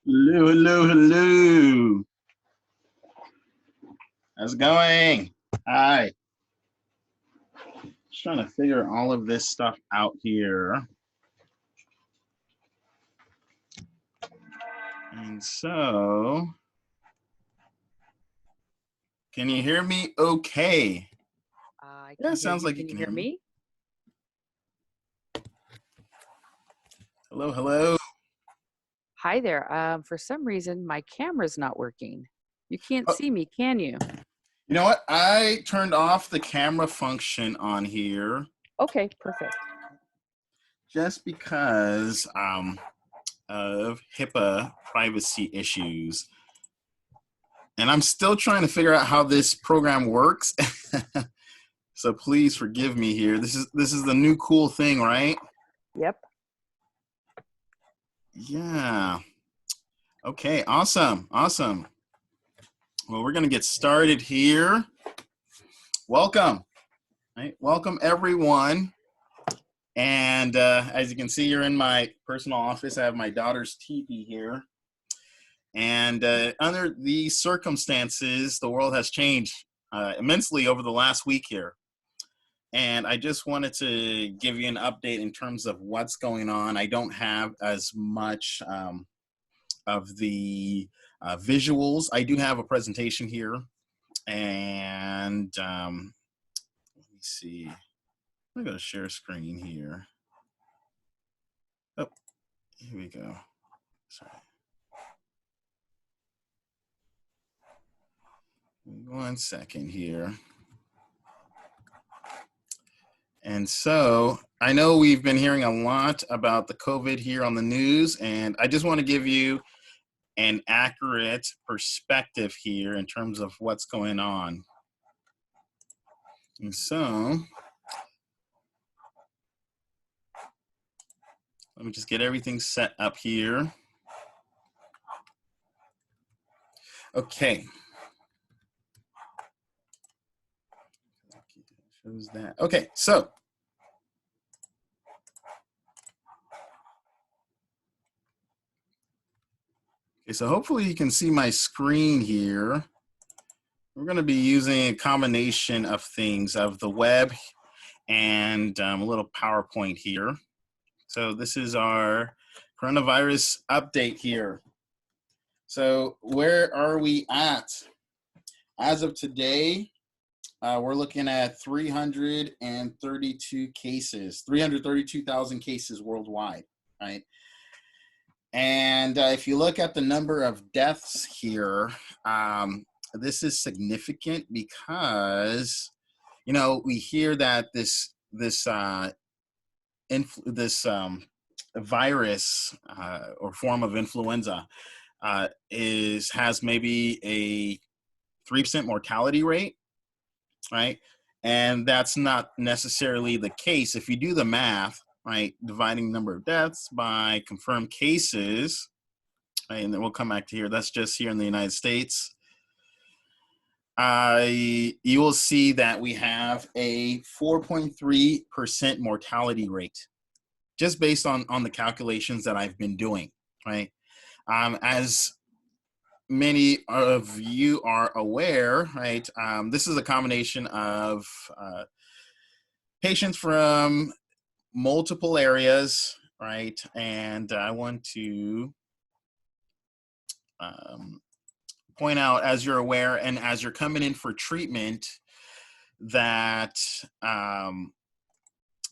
Hello, hello, hello. How's it going? Hi. Just trying to figure all of this stuff out here. And so, can you hear me okay? Yeah, it sounds like you can hear me. Hello, hello. Hi there. For some reason, my camera's not working. You can't see me, can you? You know what? I turned off the camera function on here. Okay, perfect. Just because of HIPAA privacy issues. And I'm still trying to figure out how this program works. So please forgive me here. This is the new cool thing, right? Yep. Yeah. Okay, awesome, awesome. Well, we're gonna get started here. Welcome, right? Welcome everyone. And as you can see, you're in my personal office. I have my daughter's teepee here. And under these circumstances, the world has changed immensely over the last week here. And I just wanted to give you an update in terms of what's going on. I don't have as much of the visuals. I do have a presentation here. And let me see. I'm going to share screen here. Oh, here we go. Sorry. One second here. And so I know we've been hearing a lot about the COVID here on the news, and I just want to give you an accurate perspective here in terms of what's going on. And so let me just get everything set up here. Okay. Shows that. Okay, so hopefully you can see my screen here. We're going to be using a combination of things, of the web and a little PowerPoint here. So this is our coronavirus update here. So where are we at? As of today, we're looking at 332 cases, 332,000 cases worldwide, right? And if you look at the number of deaths here, this is significant because, you know, we hear that this virus or form of influenza has maybe a 3% mortality rate, right? And that's not necessarily the case. If you do the math, right, dividing the number of deaths by confirmed cases, right, and then we'll come back to here, that's just here in the United States, you will see that we have a 4.3% mortality rate, just based on the calculations that I've been doing, right? As many of you are aware, right, this is a combination of patients from multiple areas, right? And I want to point out, as you're aware and as you're coming in for treatment, that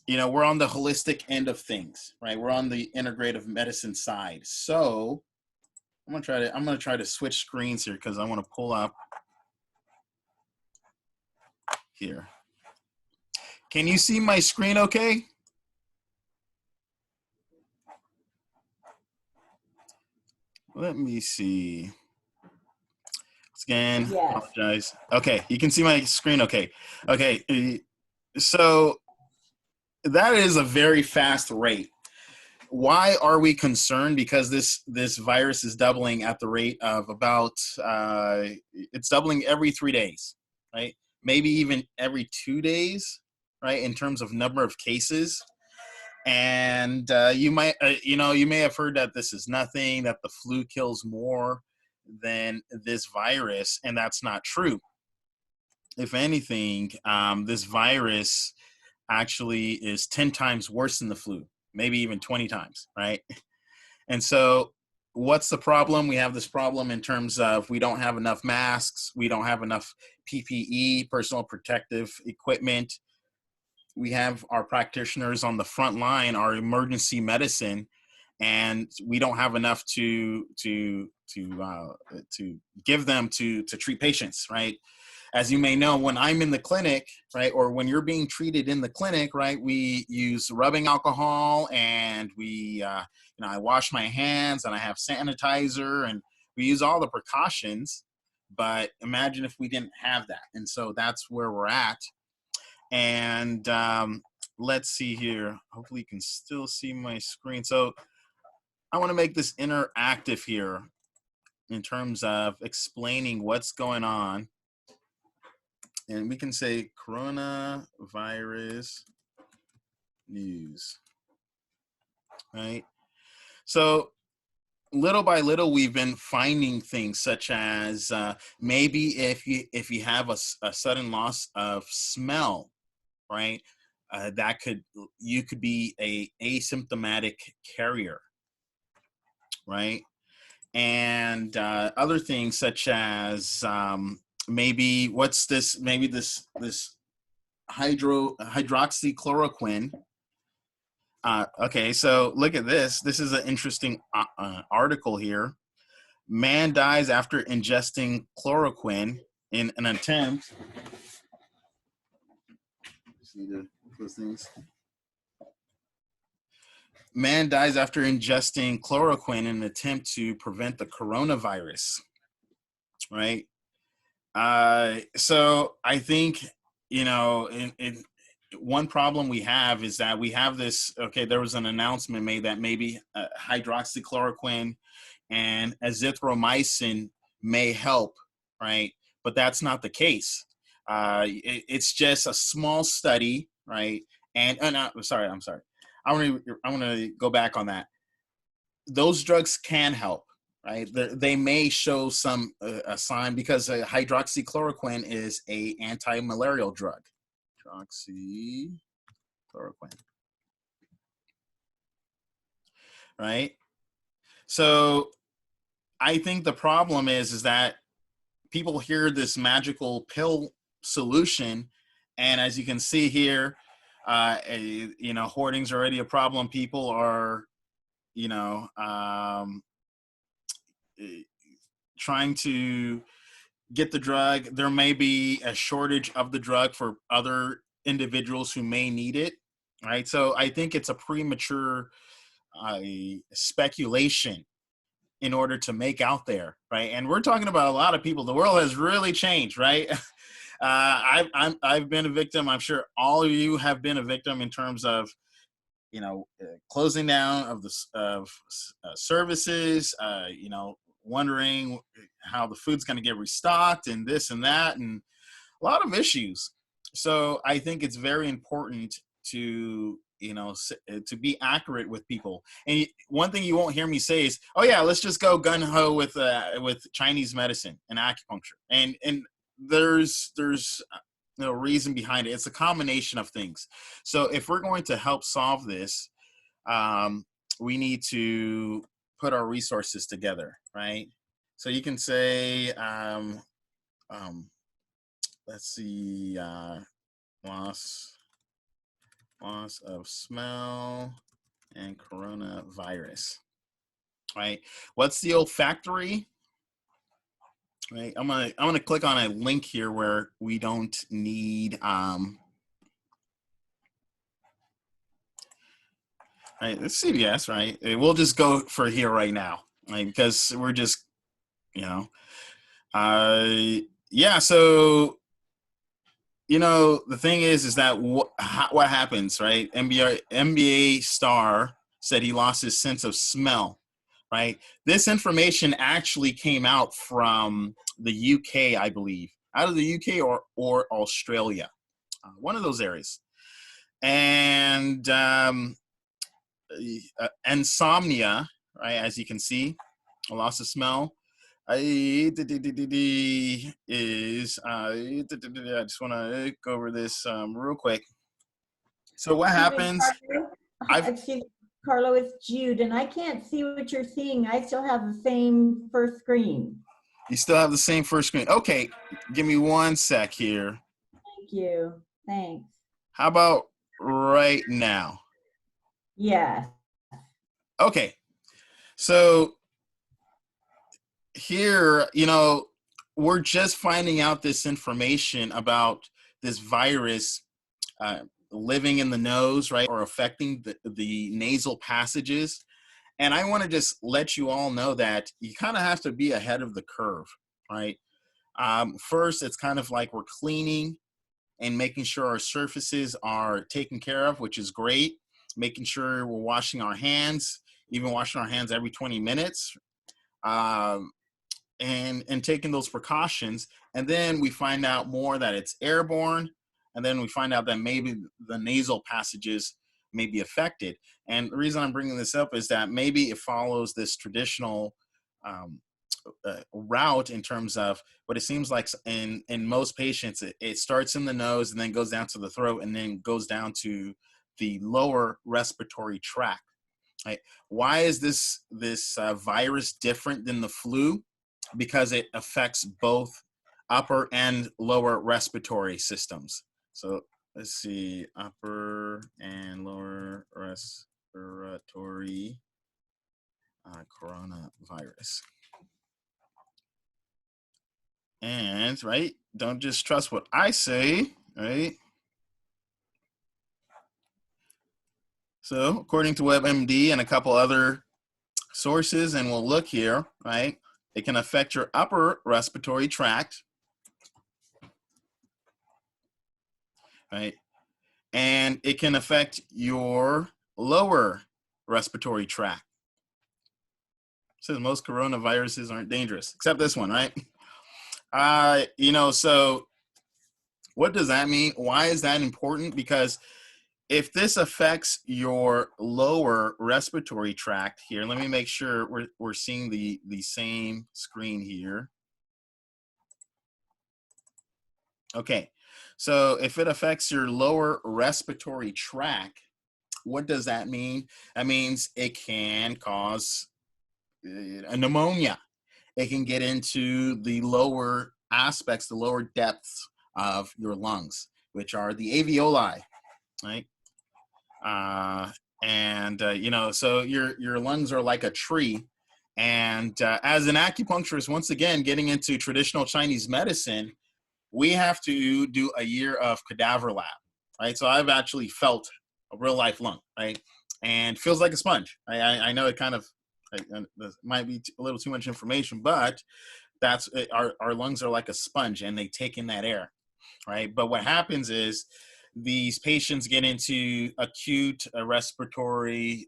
you know, we're on the holistic end of things, right? We're on the integrative medicine side. So I'm gonna try to switch screens here because I want to pull up here. Can you see my screen okay? Let me see. Again, yes. Apologize. Okay, you can see my screen okay. Okay, so that is a very fast rate. Why are we concerned? Because this virus is doubling at the rate of about, it's doubling every 3 days, right? Maybe even every 2 days, right, in terms of number of cases. And you might, you may have heard that this is nothing, that the flu kills more than this virus, and that's not true. If anything, this virus actually is 10 times worse than the flu, maybe even 20 times, right? And so what's the problem? We have this problem in terms of we don't have enough masks, we don't have enough PPE, personal protective equipment. We have our practitioners on the front line, our emergency medicine, and we don't have enough to give them to treat patients, right? As you may know, when I'm in the clinic, right, or when you're being treated in the clinic, right, we use rubbing alcohol, and I wash my hands, and I have sanitizer, and we use all the precautions. But imagine if we didn't have that. And so that's where we're at. And let's see here. Hopefully you can still see my screen. So I want to make this interactive here in terms of explaining what's going on. And we can say coronavirus news, right? So little by little, we've been finding things such as maybe if you have a sudden loss of smell, right? You could be a asymptomatic carrier, right? And other things such as maybe this hydroxychloroquine. Okay, so look at this. This is an interesting article here. Man dies after ingesting chloroquine in an attempt. Just need to close things. Man dies after ingesting chloroquine in an attempt to prevent the coronavirus, right? So I think, one problem we have is that we have this, okay, there was an announcement made that maybe hydroxychloroquine and azithromycin may help, right? But that's not the case. It's just a small study, right? And I'm sorry. I want to go back on that. Those drugs can help, right? They may show some a sign because hydroxychloroquine is a anti-malarial drug. Hydroxychloroquine, right? So I think the problem is that people hear this magical pill solution, and as you can see here, hoarding's already a problem. People are, trying to get the drug. There may be a shortage of the drug for other individuals who may need it, right? So I think it's a premature speculation in order to make out there, right? And we're talking about a lot of people. The world has really changed, right? I've been a victim. I'm sure all of you have been a victim in terms of, closing down of services. Wondering how the food's going to get restocked and this and that, and a lot of issues. So I think it's very important to to be accurate with people. And one thing you won't hear me say is, "Oh yeah, let's just go gun ho with Chinese medicine and acupuncture." And there's no reason behind it. It's a combination of things. So if we're going to help solve this, we need to put our resources together, right? So you can say, let's see, loss of smell and coronavirus, right? What's the olfactory? Right, I'm gonna click on a link here where we don't need right, it's CVS, right? We'll just go for here right now, right? Because we're just, yeah. So, the thing is that what happens, right? NBA star said he lost his sense of smell, right? This information actually came out from the UK, I believe, out of the UK or Australia, one of those areas. And insomnia, right? As you can see, a loss of smell. I just want to go over this real quick. So what Excuse me, happens? Carlo. Excuse me, Carlo, it's Jude, and I can't see what you're seeing. I still have the same first screen. You still have the same first screen. Okay, give me one sec here. Thank you. Thanks. How about right now? Yes. Okay, so here, we're just finding out this information about this virus living in the nose, right, or affecting the nasal passages. And I want to just let you all know that you kind of have to be ahead of the curve, right? First, it's kind of like we're cleaning and making sure our surfaces are taken care of, which is great. Making sure we're washing our hands, even washing our hands every 20 minutes. And taking those precautions, and then we find out more that it's airborne, and then we find out that maybe the nasal passages may be affected. And the reason I'm bringing this up is that maybe it follows this traditional route in terms of what it seems like in most patients. It starts in the nose and then goes down to the throat and then goes down to the lower respiratory tract. Right? Why is this virus different than the flu? Because it affects both upper and lower respiratory systems. So let's see, upper and lower respiratory coronavirus. And, right, don't just trust what I say, right? So according to WebMD and a couple other sources, and we'll look here, right? It can affect your upper respiratory tract, right? And it can affect your lower respiratory tract. It says most coronaviruses aren't dangerous, except this one, right? So what does that mean? Why is that important? Because if this affects your lower respiratory tract here, let me make sure we're seeing the same screen here. Okay, so if it affects your lower respiratory tract, what does that mean? That means it can cause a pneumonia. It can get into the lower aspects, the lower depths of your lungs, which are the alveoli, right? So your lungs are like a tree. And as an acupuncturist, once again, getting into traditional Chinese medicine, we have to do a year of cadaver lab, right? So I've actually felt a real life lung, right? And feels like a sponge. I know it kind of might be a little too much information, but that's our lungs are like a sponge and they take in that air, right? But what happens is these patients get into acute respiratory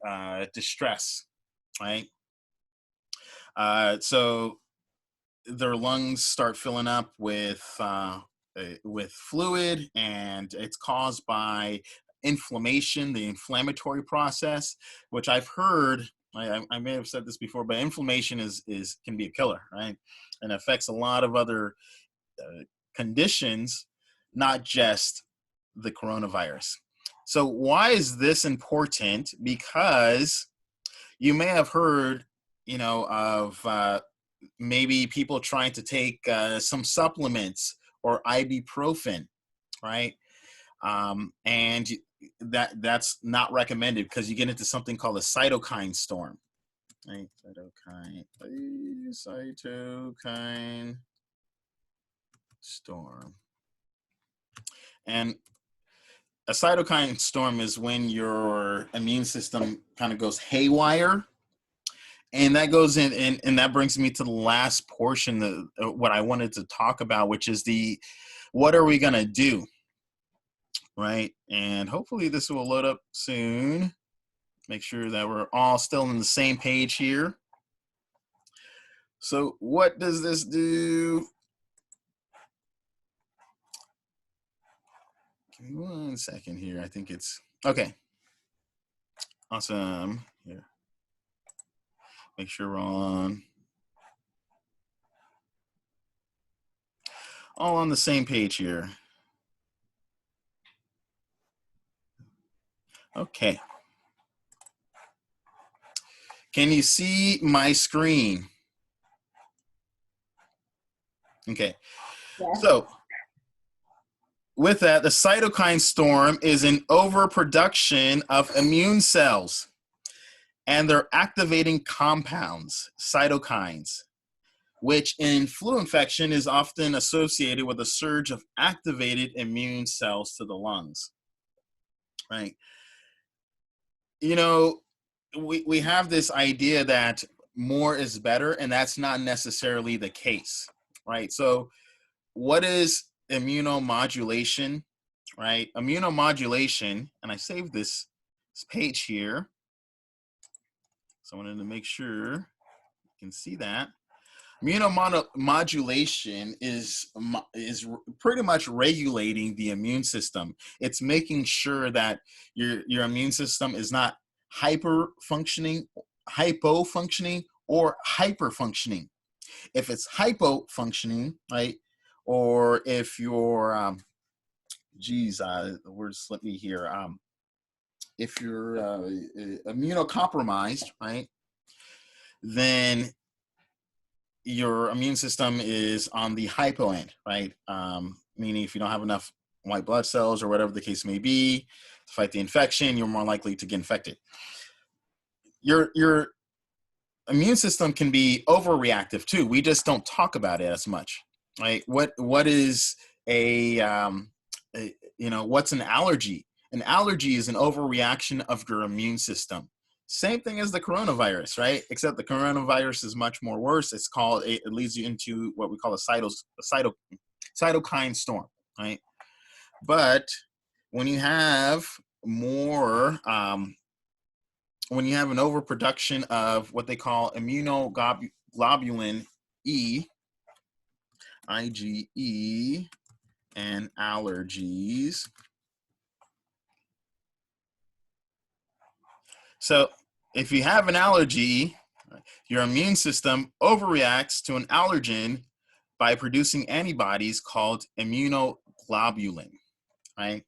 distress, right? So their lungs start filling up with fluid, and it's caused by inflammation, the inflammatory process, which I've heard. I may have said this before, but inflammation can be a killer, right? And affects a lot of other conditions, not just the coronavirus. So why is this important? Because you may have heard, of maybe people trying to take some supplements or ibuprofen, right? And that's not recommended because you get into something called a cytokine storm. Right? Cytokine storm. And a cytokine storm is when your immune system kind of goes haywire. And that goes in, and that brings me to the last portion of what I wanted to talk about, which is what are we going to do, right? And hopefully this will load up soon. Make sure that we're all still on the same page here. So what does this do? Give me one second here. I think it's, okay. Awesome. Here. Make sure we're all on the same page here. Okay. Can you see my screen? Okay. Yes. So with that, the cytokine storm is an overproduction of immune cells and their activating compounds, cytokines, which in flu infection is often associated with a surge of activated immune cells to the lungs, right? You know, we have this idea that more is better, and that's not necessarily the case, right? So what is immunomodulation, right? Immunomodulation, and I saved this page here, so I wanted to make sure you can see that. Immunomodulation is pretty much regulating the immune system. It's making sure that your immune system is not hypofunctioning, or hyperfunctioning. If it's hypofunctioning, right, or if you're, the word slipped me here. If you're immunocompromised, right, then your immune system is on the hypo end, right? Meaning if you don't have enough white blood cells or whatever the case may be to fight the infection, you're more likely to get infected. Your immune system can be overreactive too. We just don't talk about it as much, right? What is what's an allergy? An allergy is an overreaction of your immune system. Same thing as the coronavirus, right? Except the coronavirus is much more worse. It leads you into what we call a cytokine storm, right? But when you have more, when you have an overproduction of what they call immunoglobulin E, IgE, and allergies. So if you have an allergy, your immune system overreacts to an allergen by producing antibodies called immunoglobulin, right?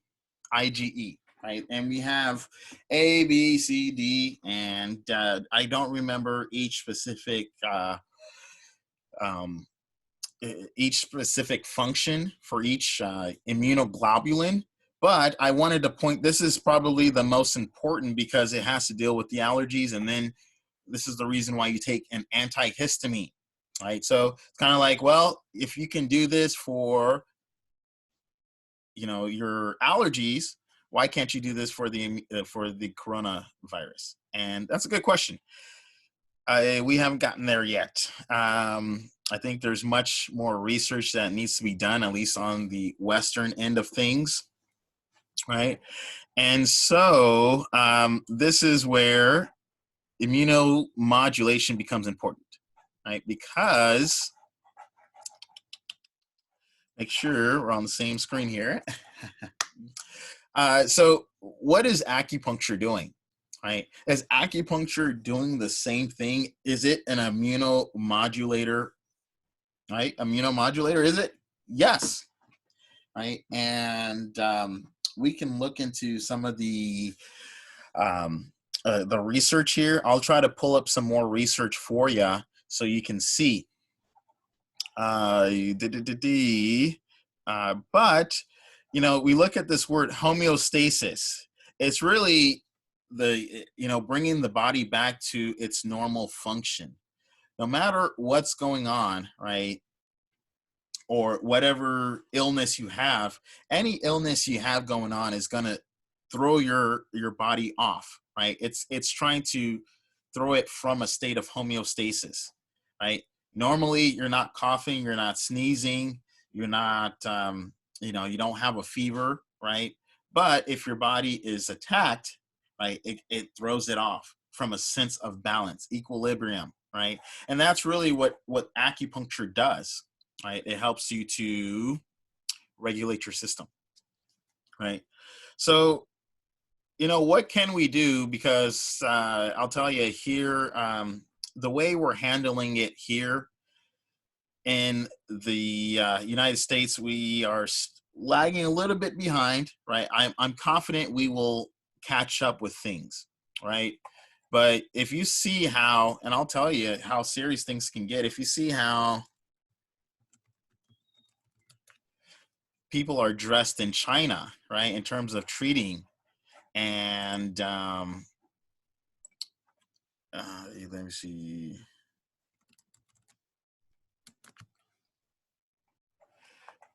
IgE, right? And we have A, B, C, D, and I don't remember each specific function for each immunoglobulin. But I wanted to point, this is probably the most important because it has to deal with the allergies. And then this is the reason why you take an antihistamine, right? So it's kind of like, well, if you can do this for, your allergies, why can't you do this for the coronavirus? And that's a good question. We haven't gotten there yet. I think there's much more research that needs to be done, at least on the Western end of things, right? And so this is where immunomodulation becomes important, right? Because, make sure we're on the same screen here. So what is acupuncture doing? Right? Is acupuncture doing the same thing? Is it an immunomodulator? Right? Immunomodulator, is it? Yes. Right? And we can look into some of the research here. I'll try to pull up some more research for you so you can see. But we look at this word homeostasis. It's really bringing the body back to its normal function. No matter what's going on, right? Or whatever illness you have, any illness you have going on is going to throw your body off, right? It's trying to throw it from a state of homeostasis, right? Normally you're not coughing, you're not sneezing, you're not you don't have a fever, right? But if your body is attacked, right, it throws it off from a sense of balance, equilibrium, right? And that's really what acupuncture does, right? It helps you to regulate your system, right? So you know, what can we do? Because I'll tell you here, the way we're handling it here in the United States, we are lagging a little bit behind, right? I'm confident we will catch up with things, right? But if you see how, and I'll tell you how serious things can get, if you see how people are dressed in China, right, in terms of treating, and let me see.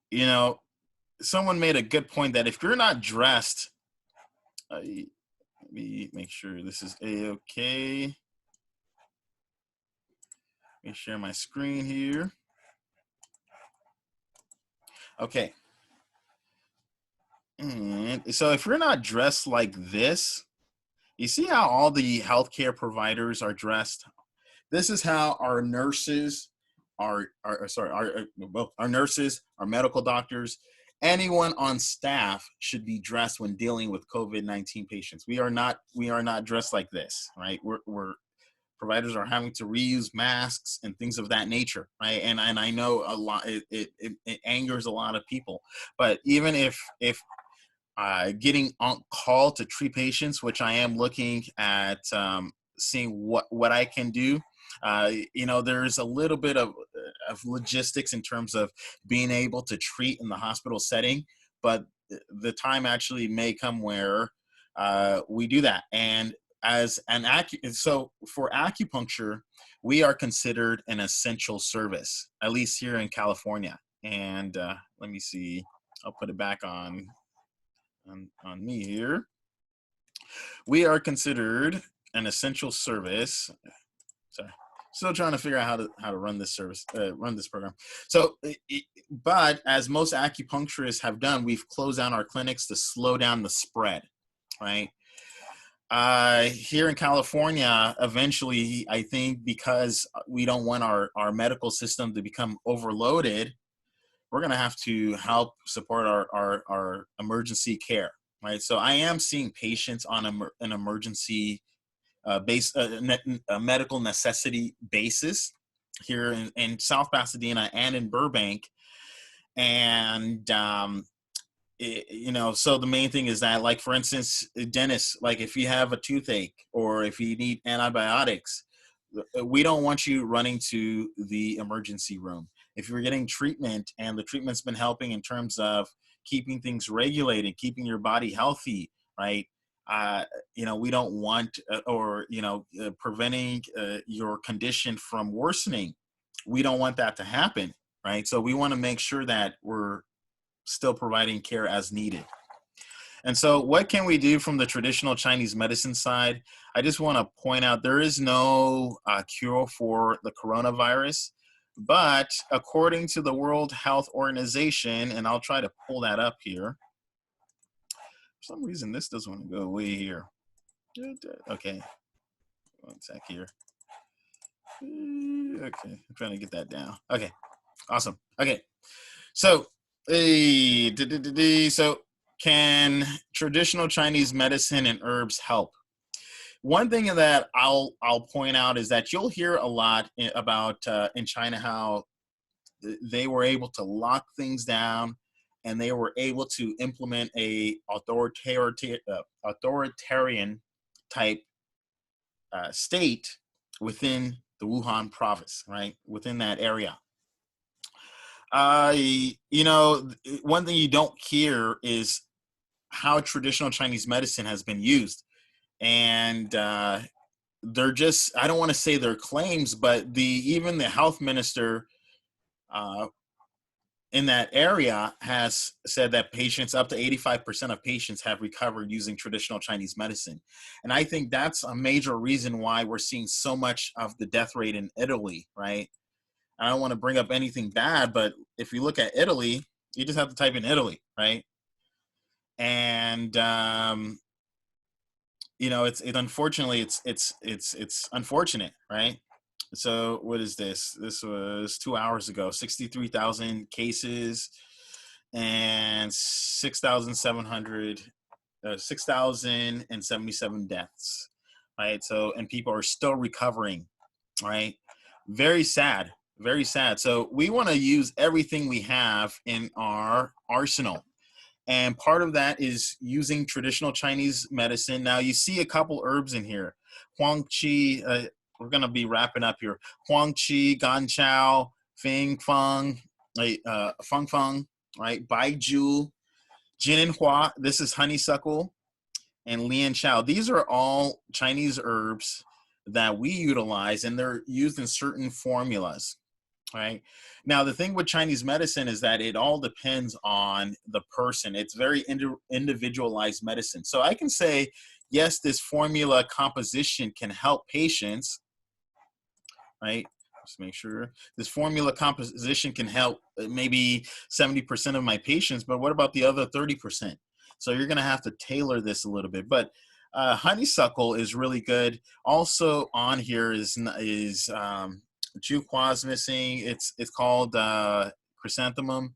You know, someone made a good point that if you're not dressed, let me make sure this is A-okay. Let me share my screen here. Okay. And so if you're not dressed like this, you see how all the healthcare providers are dressed? This is how our nurses, our nurses, our medical doctors, anyone on staff should be dressed when dealing with COVID-19 patients. We are not dressed like this, right? We're providers are having to reuse masks and things of that nature, right? And I know a lot, it angers a lot of people, but even if getting on call to treat patients, which I am looking at seeing what I can do. You know, there's a little bit of logistics in terms of being able to treat in the hospital setting, but the time actually may come where we do that. And as an so for acupuncture, we are considered an essential service, at least here in California. And let me see, I'll put it back on me here. We are considered an essential service. Sorry, still trying to figure out how to run this service, run this program. So, but as most acupuncturists have done, we've closed down our clinics to slow down the spread, right? Here in California, eventually, I think because we don't want our medical system to become overloaded, we're going to have to help support our emergency care, right? So I am seeing patients on an emergency a medical necessity basis here in South Pasadena and in Burbank. And, you know, so the main thing is that, like, for instance, dentists, like if you have a toothache or if you need antibiotics, we don't want you running to the emergency room. If you're getting treatment and the treatment's been helping in terms of keeping things regulated, keeping your body healthy, right? You know, we don't want, preventing your condition from worsening. We don't want that to happen, right? So we want to make sure that we're still providing care as needed. And so what can we do from the traditional Chinese medicine side? I just want to point out there is no cure for the coronavirus, but according to the World Health Organization, and I'll try to pull that up here. For some reason, this doesn't want to go away here. Okay, one sec here. Okay, I'm trying to get that down. Okay, awesome. Okay, so, so can traditional Chinese medicine and herbs help? One thing that I'll point out is that you'll hear a lot about in China how they were able to lock things down and they were able to implement a authoritarian type state within the Wuhan province, right? Within that area. You know, one thing you don't hear is how traditional Chinese medicine has been used. And they're just, I don't want to say their claims, but even the health minister in that area has said that patients, up to 85% of patients have recovered using traditional Chinese medicine. And I think that's a major reason why we're seeing so much of the death rate in Italy, right? I don't want to bring up anything bad, but if you look at Italy, you just have to type in Italy, right? And you know, unfortunately it's unfortunate, right? So what is this? This was 2 hours ago. 63,000 cases and 6,700 6,077 deaths, right? So, and people are still recovering, right? Very sad, very sad. So we want to use everything we have in our arsenal. And part of that is using traditional Chinese medicine. Now you see a couple herbs in here. Huang Qi, we're going to be wrapping up here. Huang Qi, Gan Chao, Feng Feng, Feng Feng, right? Baiju, Jin Hua, this is honeysuckle, and Lian Chao. These are all Chinese herbs that we utilize, and they're used in certain formulas. Right. Now, the thing with Chinese medicine is that it all depends on the person. It's very individualized medicine. So I can say, yes, this formula composition can help patients, right? Just make sure this formula composition can help maybe 70% of my patients, but what about the other 30%? So you're going to have to tailor this a little bit. But honeysuckle is really good. Also on here is Juqua's missing. It's called chrysanthemum.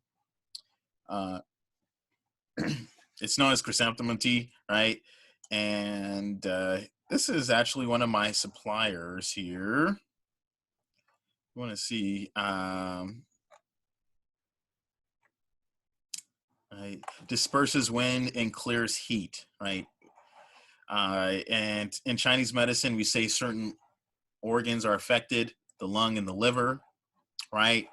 It's known as chrysanthemum tea, right? And this is actually one of my suppliers here. You want to see? Right. Disperses wind and clears heat, right? And in Chinese medicine, we say certain organs are affected, the lung and the liver, right?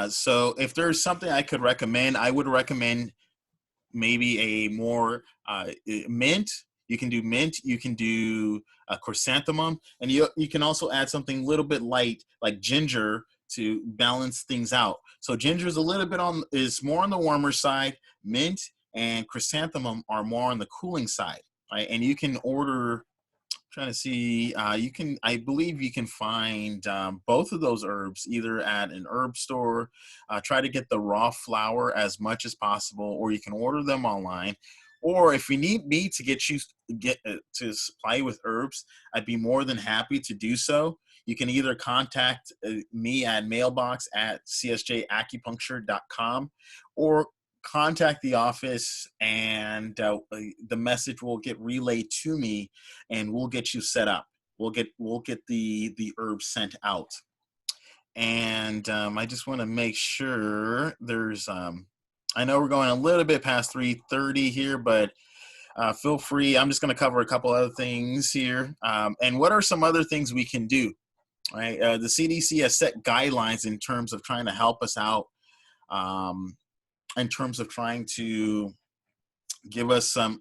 So if there's something I could recommend, I would recommend maybe a more mint. You can do mint, you can do chrysanthemum, and you can also add something a little bit light like ginger to balance things out. So ginger is a little bit is more on the warmer side. Mint and chrysanthemum are more on the cooling side, right? And you can order, trying to see, I believe you can find both of those herbs either at an herb store. Try to get the raw flower as much as possible, or you can order them online. Or if you need me to to supply you with herbs, I'd be more than happy to do so. You can either contact me at mailbox@csjacupuncture.com, or contact the office, and the message will get relayed to me, and we'll get you set up. We'll get the herbs sent out. And I just want to make sure there's I know we're going a little bit past 3:30 here, but feel free. I'm just going to cover a couple other things here. And what are some other things we can do? Right, the CDC has set guidelines in terms of trying to help us out, in terms of trying to give us some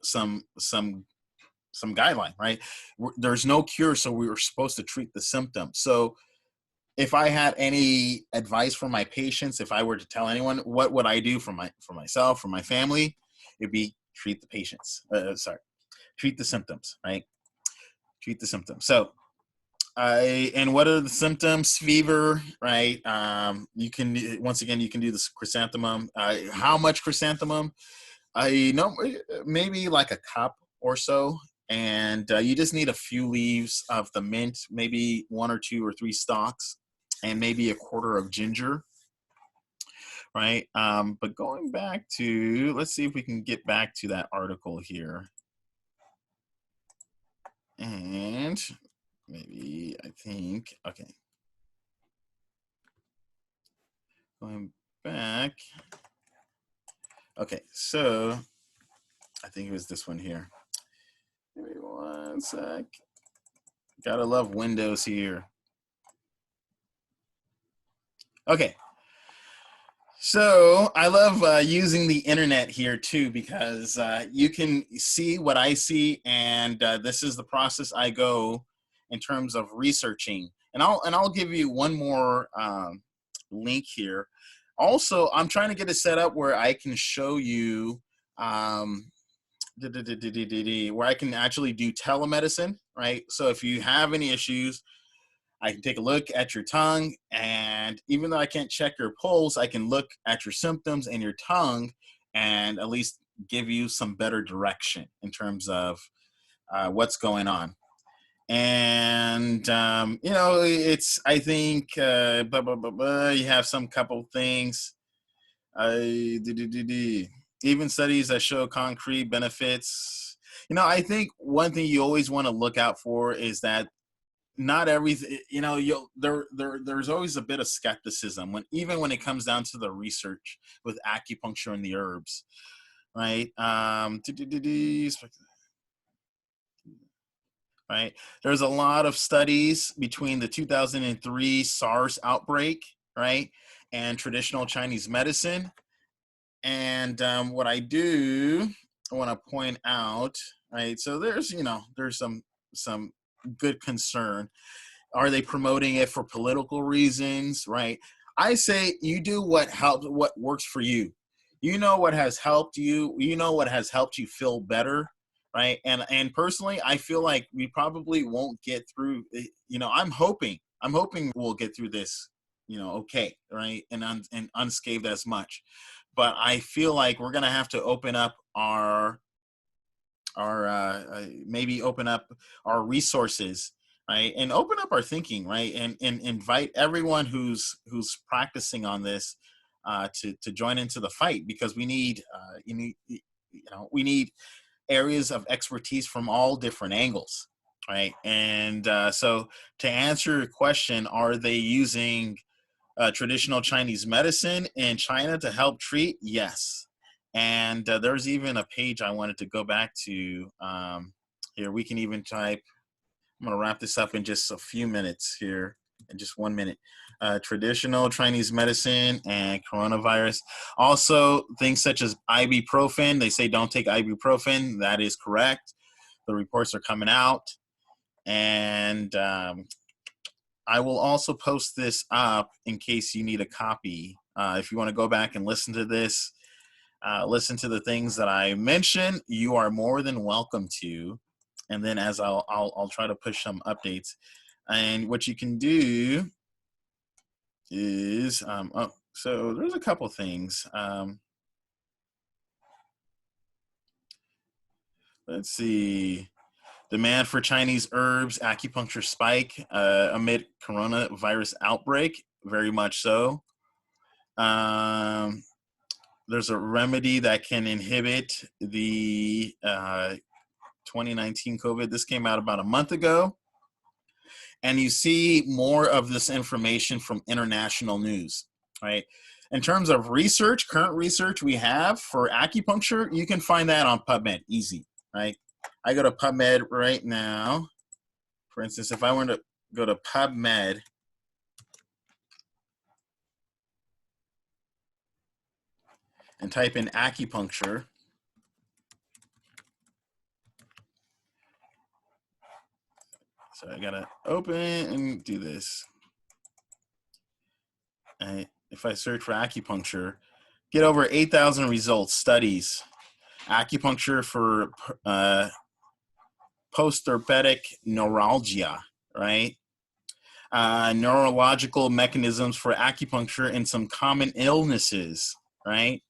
guideline. Right, there's no cure, so we were supposed to treat the symptoms. So if I had any advice for my patients, if I were to tell anyone, what would I do for myself, for my family, it'd be treat the patients. Treat the symptoms, right? Treat the symptoms. So, and what are the symptoms? Fever, right? You can, once again, you can do this chrysanthemum. How much chrysanthemum? I know, maybe like a cup or so. And you just need a few leaves of the mint, maybe 1 or 2 or 3 stalks, and maybe a quarter of ginger, right? But going back to, let's see if we can get back to that article here. And maybe, I think, okay. Going back. Okay, so I think it was this one here. Give me 1 sec. Gotta love Windows here. Okay. So I love using the internet here too, because you can see what I see, and this is the process I go in terms of researching. And I'll give you one more link here. Also, I'm trying to get it set up where I can show you where I can actually do telemedicine, right? So if you have any issues, I can take a look at your tongue, and even though I can't check your pulse, I can look at your symptoms and your tongue and at least give you some better direction in terms of what's going on. And, you know, it's, I think, you have some couple things. Even studies that show concrete benefits I think one thing you always want to look out for is that not everything, there's always a bit of skepticism even when it comes down to the research with acupuncture and the herbs, right? Right. There's a lot of studies between the 2003 SARS outbreak, right, and traditional Chinese medicine. And what I want to point out, right? So there's some good concern. Are they promoting it for political reasons, right? I say you do what works for you. You know what has helped you. You know what has helped you feel better, right? And personally, I feel like we probably won't get through. I'm hoping we'll get through this, okay, right, and unscathed as much. But I feel like we're gonna have to open up maybe open up our resources, right, and open up our thinking, right, and invite everyone who's practicing on this to join into the fight, because we need we need areas of expertise from all different angles, right? And so to answer your question, are they using traditional Chinese medicine in China to help treat? Yes. And there's even a page I wanted to go back to. Here, we can even type, I'm going to wrap this up in just a few minutes here, in just 1 minute. Traditional Chinese medicine and coronavirus. Also, things such as ibuprofen. They say don't take ibuprofen. That is correct. The reports are coming out. And I will also post this up in case you need a copy. If you want to go back and listen to this, listen to the things that I mentioned, you are more than welcome to. And then as I'll try to push some updates. And what you can do is, so there's a couple things. Let's see. Demand for Chinese herbs, acupuncture spike amid coronavirus outbreak. Very much so. There's a remedy that can inhibit the 2019 COVID. This came out about a month ago. And you see more of this information from international news, right? In terms of research, current research we have for acupuncture, you can find that on PubMed, easy, right? I go to PubMed right now. For instance, if I were to go to PubMed, and type in acupuncture, so I gotta open and do this. And if I search for acupuncture, get over 8,000 results, studies. Acupuncture for post-herpetic neuralgia, right? Neurological mechanisms for acupuncture and some common illnesses, right?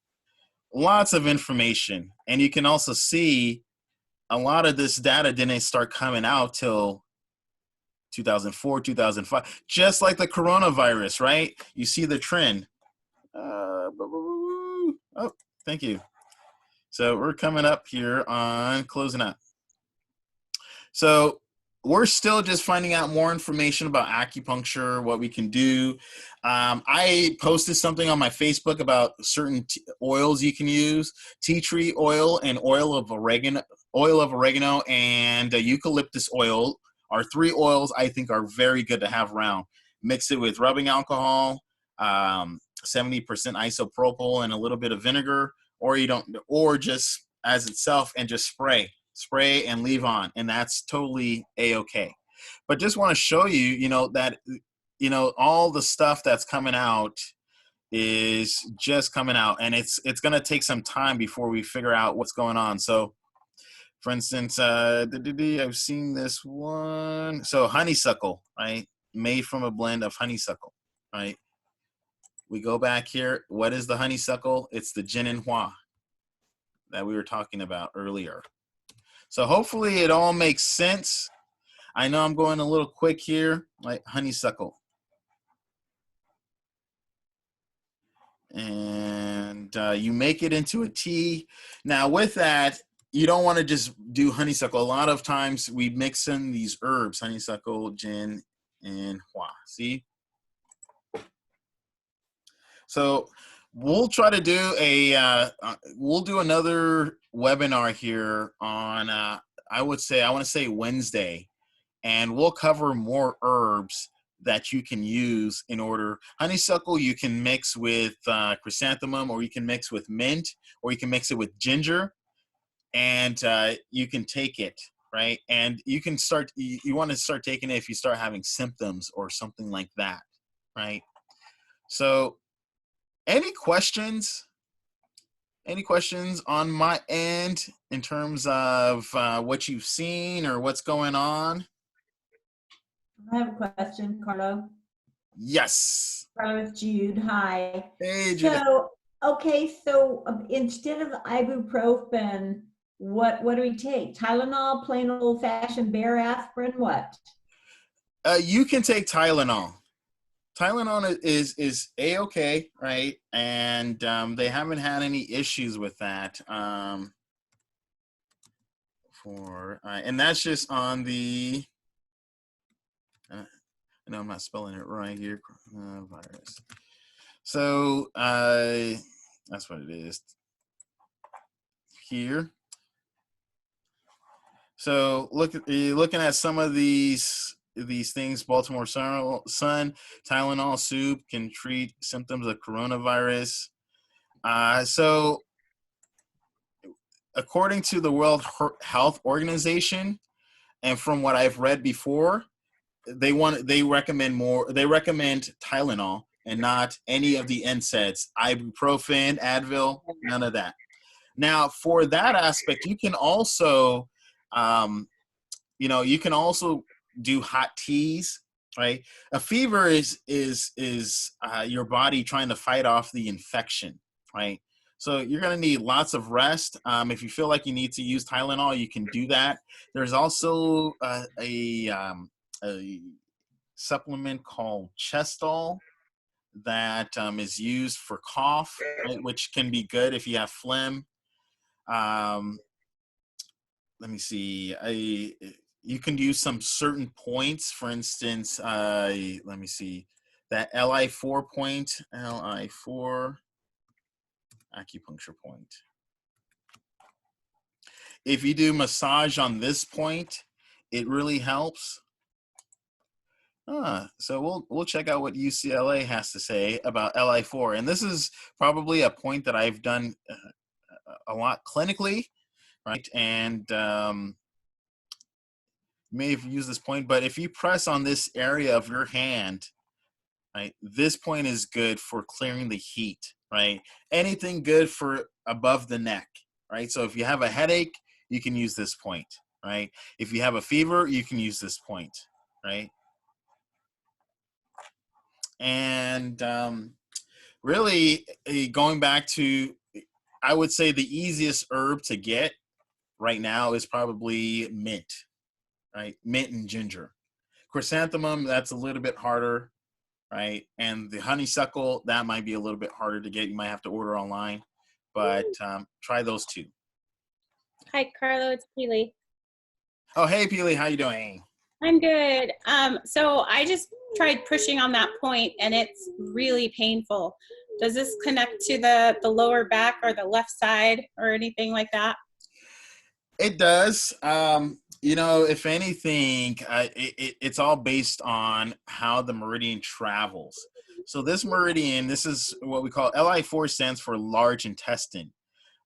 Lots of information. And you can also see a lot of this data didn't start coming out till 2004, 2005, just like the coronavirus, right? You see the trend. Oh, thank you. So we're coming up here on closing up. So we're still just finding out more information about acupuncture, what we can do. I posted something on my Facebook about certain oils you can use: tea tree oil and oil of oregano and eucalyptus oil are three oils I think are very good to have around. Mix it with rubbing alcohol, 70% isopropyl, and a little bit of vinegar, or just as itself, and just spray and leave on, and that's totally a-okay. But just want to show you, that all the stuff that's coming out is just coming out, and it's going to take some time before we figure out what's going on. So for instance, I've seen this one. So honeysuckle, right, made from a blend of honeysuckle, right? We go back here. What is the honeysuckle? It's the Jin and Hua that we were talking about earlier. So hopefully it all makes sense. I know I'm going a little quick here, like honeysuckle. And you make it into a tea. Now with that, you don't want to just do honeysuckle. A lot of times we mix in these herbs, honeysuckle, gin, and hua. See? So we'll try to do we'll do another webinar here on, I want to say Wednesday, and we'll cover more herbs that you can use in order. Honeysuckle you can mix with chrysanthemum, or you can mix with mint, or you can mix it with ginger, and you can take it, right? And you can start, you want to start taking it if you start having symptoms or something like that, right? So any questions? Any questions on my end in terms of what you've seen or what's going on? I have a question, Carlo. Yes. Carlo with Jude. Hi. Hey, Judith. So, okay, so instead of ibuprofen, what do we take? Tylenol, plain old-fashioned bare aspirin, what? You can take Tylenol. Tylenol is A-okay, right? And they haven't had any issues with that. And that's just on the, I know I'm not spelling it right here, virus. So that's what it is here. So looking at some of these things. Baltimore Sun, Tylenol soup can treat symptoms of coronavirus. So according to the World Health Organization, and from what I've read before, they recommend Tylenol and not any of the NSAIDs, ibuprofen, Advil, none of that. Now, for that aspect, you can also, you can also do hot teas, right? A fever is your body trying to fight off the infection, right? So you're going to need lots of rest. If you feel like you need to use Tylenol, you can do that. There's also a supplement called Chestol that is used for cough, right, which can be good if you have phlegm. Let me see. You can use some certain points. For instance, let me see. That Li4 point, Li4 acupuncture point. If you do massage on this point, it really helps. So we'll check out what UCLA has to say about Li4. And this is probably a point that I've done a lot clinically, right? And may have used this point, but if you press on this area of your hand, right, this point is good for clearing the heat, right? Anything good for above the neck, right? So if you have a headache, you can use this point, right? If you have a fever, you can use this point, right? And really, going back to, I would say the easiest herb to get right now is probably mint, right? Mint and ginger. Chrysanthemum, that's a little bit harder, right? And the honeysuckle, that might be a little bit harder to get. You might have to order online, but try those two. Hi, Carlo. It's Keely. Oh, hey, Peely, how you doing? I'm good. So I just tried pushing on that point, and it's really painful. Does this connect to the lower back or the left side or anything like that? It does. If anything, it's all based on how the meridian travels. So this meridian, this is what we call Li4, stands for large intestine,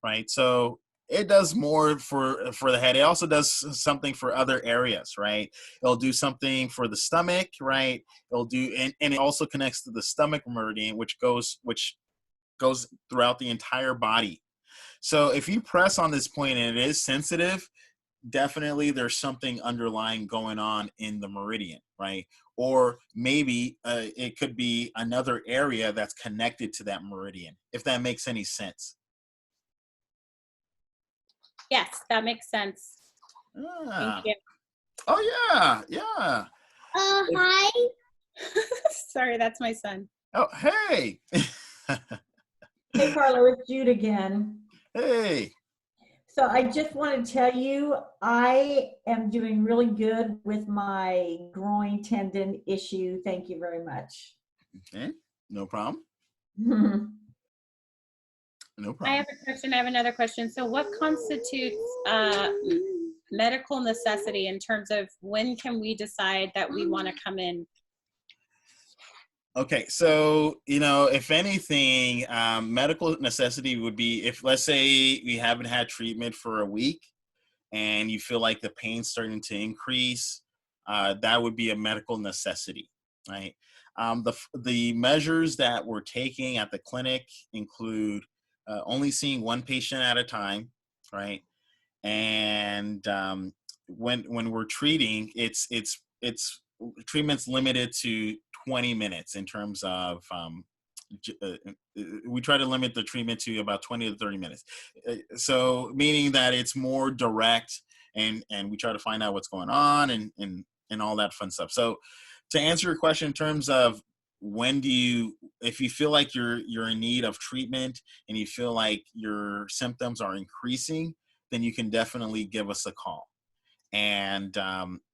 right? So it does more for the head. It also does something for other areas, right? It'll do something for the stomach, right? It'll do, and it also connects to the stomach meridian, which goes throughout the entire body. So if you press on this point and it is sensitive, definitely there's something underlying going on in the meridian, right? Or maybe it could be another area that's connected to that meridian, if that makes any sense. Yes, that makes sense. Thank you. Oh, yeah. Hi. Sorry, that's my son. Oh, hey. Hey, Carlo, it's Jude again. Hey. So I just want to tell you, I am doing really good with my groin tendon issue. Thank you very much. Okay, no problem. No I problem. have a question. I have another question. So what constitutes medical necessity in terms of when can we decide that we want to come in? Okay, so if anything, medical necessity would be if, let's say, we haven't had treatment for a week and you feel like the pain's starting to increase, that would be a medical necessity, right? The measures that we're taking at the clinic include only seeing one patient at a time, right? And when we're treating, it's treatment's limited to 20 minutes in terms of we try to limit the treatment to about 20 to 30 minutes. So meaning that it's more direct, and we try to find out what's going on and all that fun stuff. So to answer your question in terms of when do you, if you feel like you're in need of treatment and you feel like your symptoms are increasing, then you can definitely give us a call. And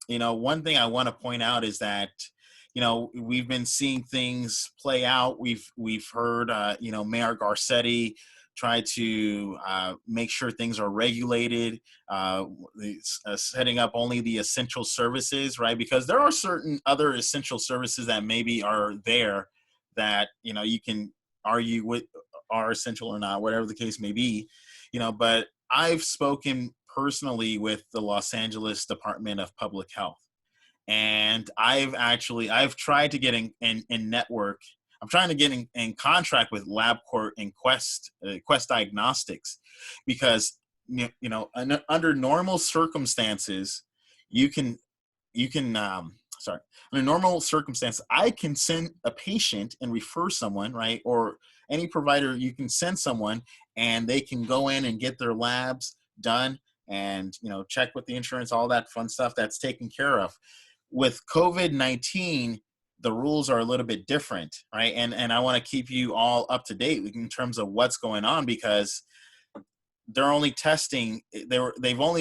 one thing I want to point out is that we've been seeing things play out. We've heard Mayor Garcetti try to make sure things are regulated, setting up only the essential services, right? Because there are certain other essential services that maybe are there that you can argue with are essential or not, whatever the case may be, but I've spoken personally with the Los Angeles Department of Public Health, and I've tried to get in network. I'm trying to get in contract with LabCorp and Quest Diagnostics, because under normal circumstances, under normal circumstances, I can send a patient and refer someone, right? Or any provider, you can send someone and they can go in and get their labs done and check with the insurance, all that fun stuff that's taken care of. With COVID-19, the rules are a little bit different, right? And I want to keep you all up to date in terms of what's going on, because they've only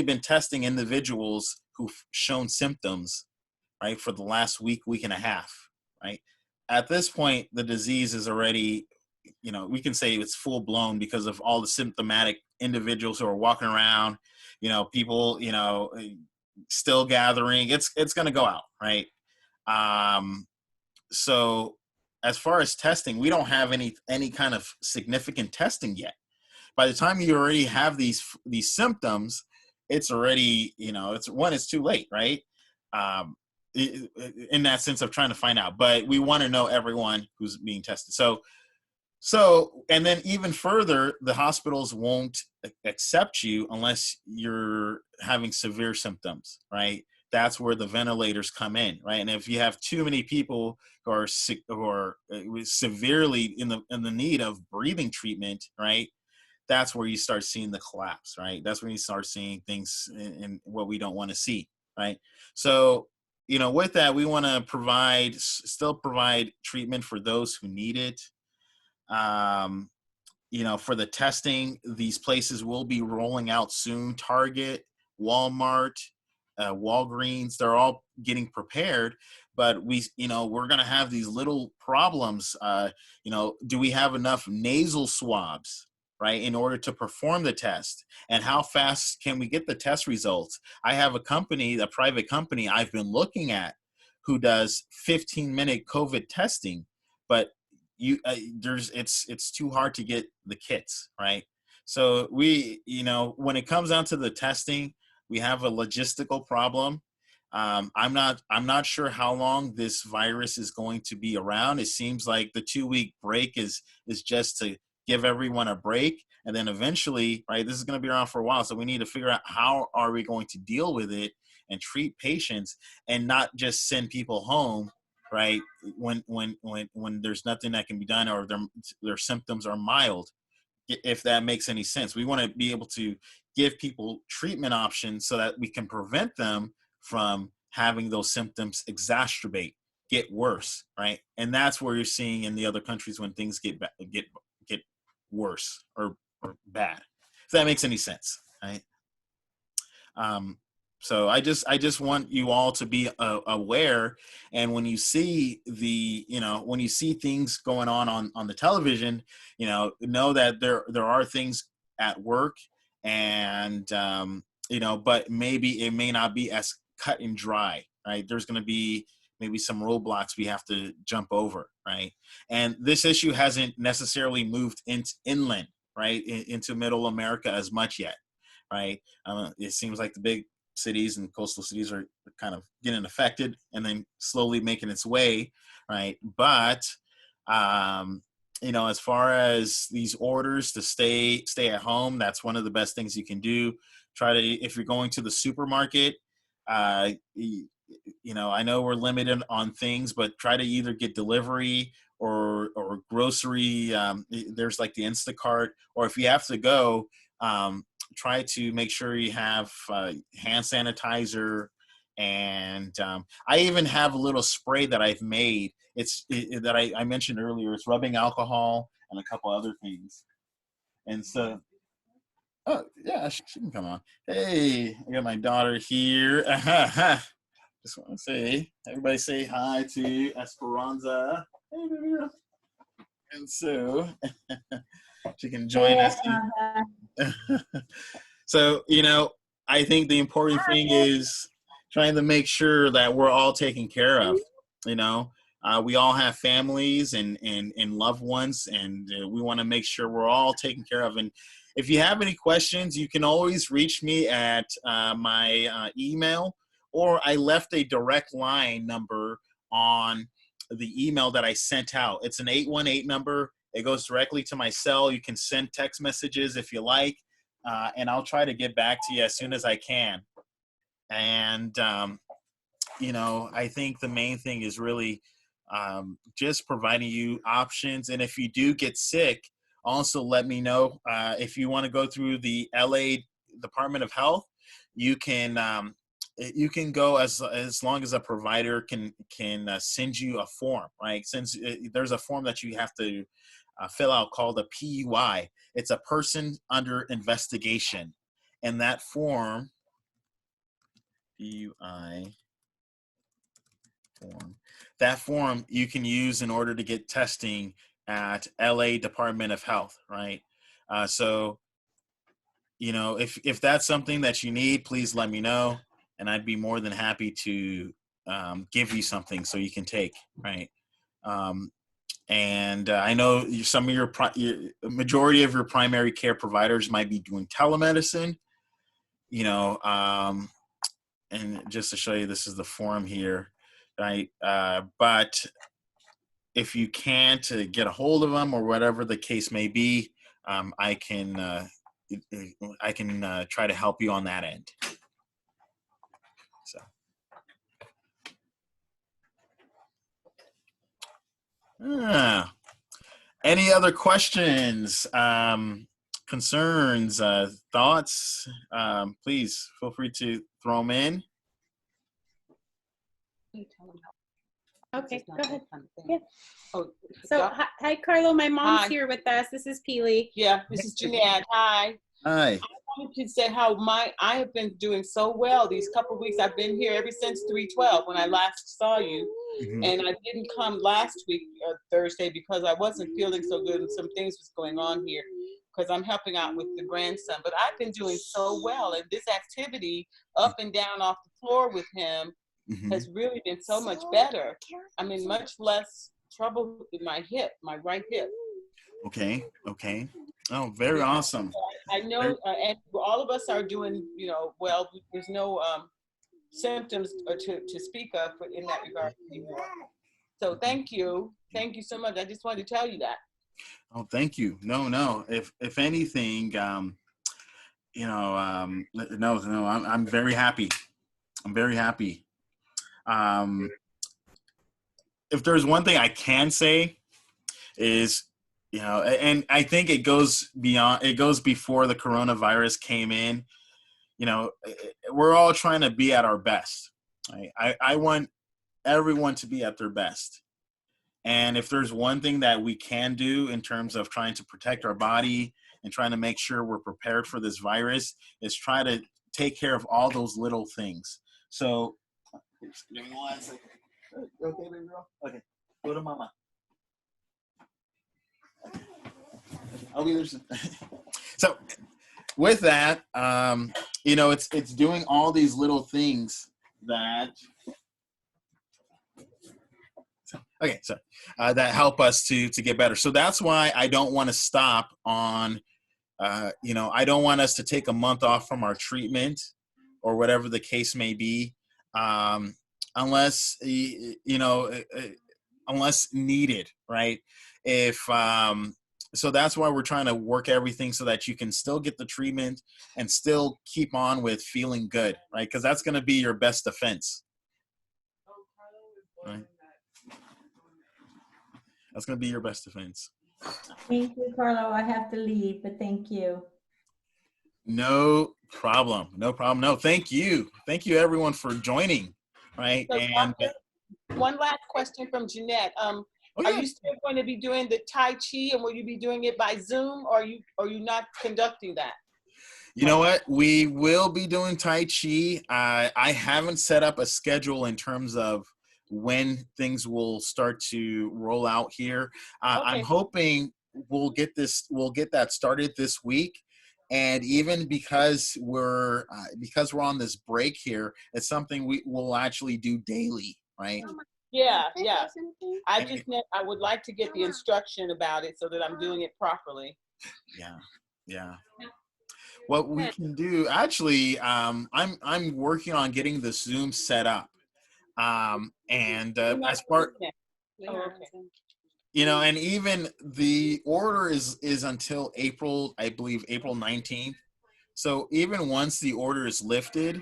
been testing individuals who've shown symptoms, right, for the last week and a half, right? At this point, the disease is already, we can say it's full blown because of all the symptomatic individuals who are walking around, people, still gathering. It's going to go out, right? So as far as testing, we don't have any kind of significant testing yet. By the time you already have these symptoms, it's already, it's too late, right? In that sense of trying to find out, but we want to know everyone who's being tested. So, and then even further, the hospitals won't accept you unless you're having severe symptoms, right? That's where the ventilators come in, right? And if you have too many people who are sick or severely in the need of breathing treatment, right? That's where you start seeing the collapse, right? That's when you start seeing things in what we don't want to see, right? So, with that, we want to still provide treatment for those who need it. For the testing, these places will be rolling out soon. Target, Walmart, Walgreens, they're all getting prepared, but we're going to have these little problems. Do we have enough nasal swabs, right, in order to perform the test? And how fast can we get the test results? I have a private company I've been looking at who does 15-minute COVID testing, but it's too hard to get the kits, right? So when it comes down to the testing, we have a logistical problem. I'm not sure how long this virus is going to be around. It seems like the 2-week break is just to give everyone a break, and then eventually, right, this is going to be around for a while. So we need to figure out how are we going to deal with it and treat patients and not just send people home, right, when there's nothing that can be done or their symptoms are mild, if that makes any sense. We want to be able to give people treatment options so that we can prevent them from having those symptoms exacerbate, get worse, right? And that's where you're seeing in the other countries when things get worse or bad, if that makes any sense, right? So I just want you all to be aware, and when you see when you see things going on the television, know that there are things at work, and but maybe it may not be as cut and dry, right? There's going to be maybe some roadblocks we have to jump over, right? And this issue hasn't necessarily moved inland, right, into middle America as much yet, right? It seems like the big cities and coastal cities are kind of getting affected and then slowly making its way, right? But as far as these orders to stay at home, that's one of the best things you can do. Try to, if you're going to the supermarket, I know we're limited on things, but try to either get delivery or grocery. There's like the Instacart, or if you have to go, try to make sure you have hand sanitizer. And I even have a little spray that I've made. That I mentioned earlier. It's rubbing alcohol and a couple other things. And so, oh yeah, she can come on. Hey, I got my daughter here. Just want to say, everybody say hi to Esperanza. Hey, baby girl. And so she can join us. So, I think the important thing is trying to make sure that we're all taken care of. We all have families and loved ones, and we want to make sure we're all taken care of. And if you have any questions, you can always reach me at my email, or I left a direct line number on the email that I sent out. It's an 818 number. It goes directly to my cell. You can send text messages if you like, and I'll try to get back to you as soon as I can. And, I think the main thing is really just providing you options. And if you do get sick, also let me know. If you want to go through the LA Department of Health, you can go as long as a provider can send you a form, right? Since there's a form that you have to fill out called a PUI. It's a person under investigation. And that form, PUI form, that form you can use in order to get testing at LA Department of Health, right? So, if that's something that you need, please let me know, and I'd be more than happy to give you something so you can take, right? And I know some of your majority of your primary care providers might be doing telemedicine, and just to show you, this is the form here, right? But if you can't get a hold of them or whatever the case may be, I can try to help you on that end. So. Any other questions, concerns, thoughts? Please feel free to throw them in. Okay, go ahead. Yeah. So, hi, Carlo. My mom's here with us. This is Peely. Yeah, this is Jeanette. Hi. Hi. I wanted to say how I have been doing so well these couple of weeks. I've been here ever since 3/12 when I last saw you. Mm-hmm. And I didn't come last week, Thursday, because I wasn't feeling so good and some things was going on here because I'm helping out with the grandson. But I've been doing so well. And this activity up and down off the floor with him has really been so much better. I mean, much less trouble with my hip, my right hip. Okay. Oh, very awesome. I know, and all of us are doing, well. There's no symptoms to speak of in that regard anymore. So thank you so much. I just wanted to tell you that. Oh, thank you. No. If anything, no. I'm very happy. I'm very happy. If there's one thing I can say is, and I think it goes before the coronavirus came in. We're all trying to be at our best. Right? I want everyone to be at their best. And if there's one thing that we can do in terms of trying to protect our body and trying to make sure we're prepared for this virus, is try to take care of all those little things. So give me 1 second. Okay, baby girl. Okay, go to mama. I'll be there soon. So with that, you know, it's doing all these little things that that help us to get better. So that's why I don't want to stop on, you know, I don't want us to take a month off from our treatment or whatever the case may be, unless you know, unless needed, right? If so that's why we're trying to work everything so that you can still get the treatment and still keep on with feeling good, right? Because that's going to be your best defense, right? That's going to be your best defense. Thank you, Carlo. I have to leave, but thank you. No problem. No problem. No, thank you. Thank you everyone for joining, right? So, And doctor, one last question from Jeanette. oh, Are yeah. you still going to be doing the Tai Chi, and will you be doing it by Zoom, or are you not conducting that? You know what? We will be doing Tai Chi. I haven't set up a schedule in terms of when things will start to roll out here. I'm Okay. hoping we'll get that started this week. And even because we're on this break here, it's something we will actually do daily, right? Yeah, yeah. I would like to get the instruction about it so that I'm doing it properly. Yeah, yeah. What we can do, actually, I'm working on getting the Zoom set up, and as part, Oh, okay. you know, and even the order is until April, I believe April 19th. So even once the order is lifted,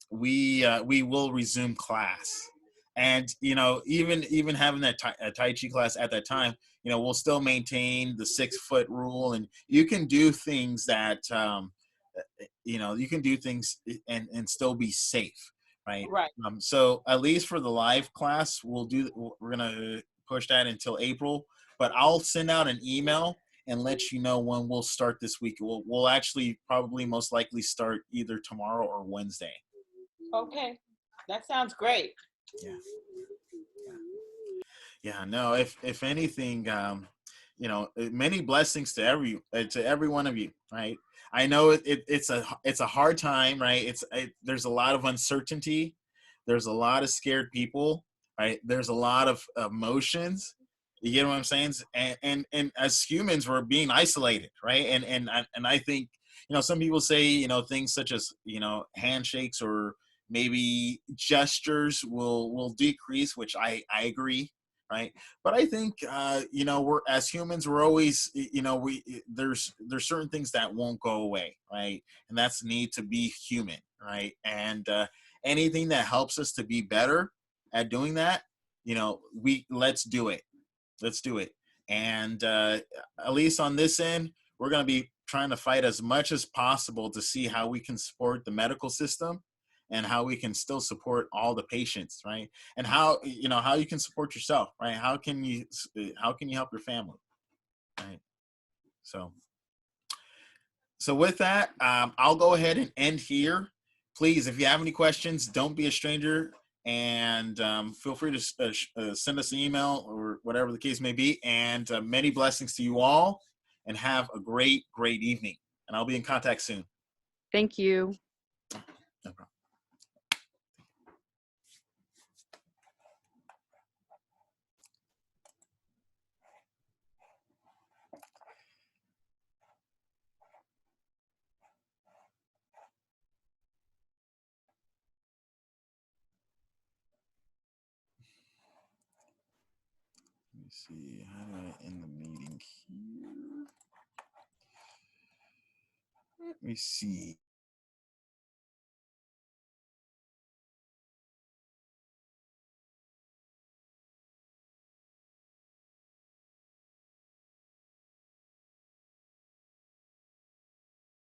we will resume class, and you know, even having that tai Chi class at that time, you know, we'll still maintain the 6-foot rule, and you can do things that you know, you can do things and still be safe, right? Right. So at least for the live class, we're gonna push that until April, but I'll send out an email and let you know when we'll start this week. We'll actually probably most likely start either tomorrow or Wednesday. Okay, that sounds great. Yeah. Yeah. No. If anything, you know, many blessings to every one of you. Right. I know it's a hard time. Right. There's a lot of uncertainty. There's a lot of scared people. Right. There's a lot of emotions. You get what I'm saying? And as humans, we're being isolated, right? And I think, you know, some people say, you know, things such as, you know, handshakes or maybe gestures will decrease, which I agree, right? But I think, you know, we're as humans, we're always, you know, there's certain things that won't go away, right? And that's the need to be human, right? And anything that helps us to be better at doing that, you know, let's do it. Let's do it. And at least on this end, we're going to be trying to fight as much as possible to see how we can support the medical system and how we can still support all the patients, right? And how, you know, how you can support yourself, right? How can you help your family, right? So with that, I'll go ahead and end here. Please, if you have any questions, don't be a stranger, and feel free to send us an email or whatever the case may be. And many blessings to you all, and have a great evening. And I'll be in contact soon. Thank you. No problem. Let me see. How do I end the meeting here? Let me see.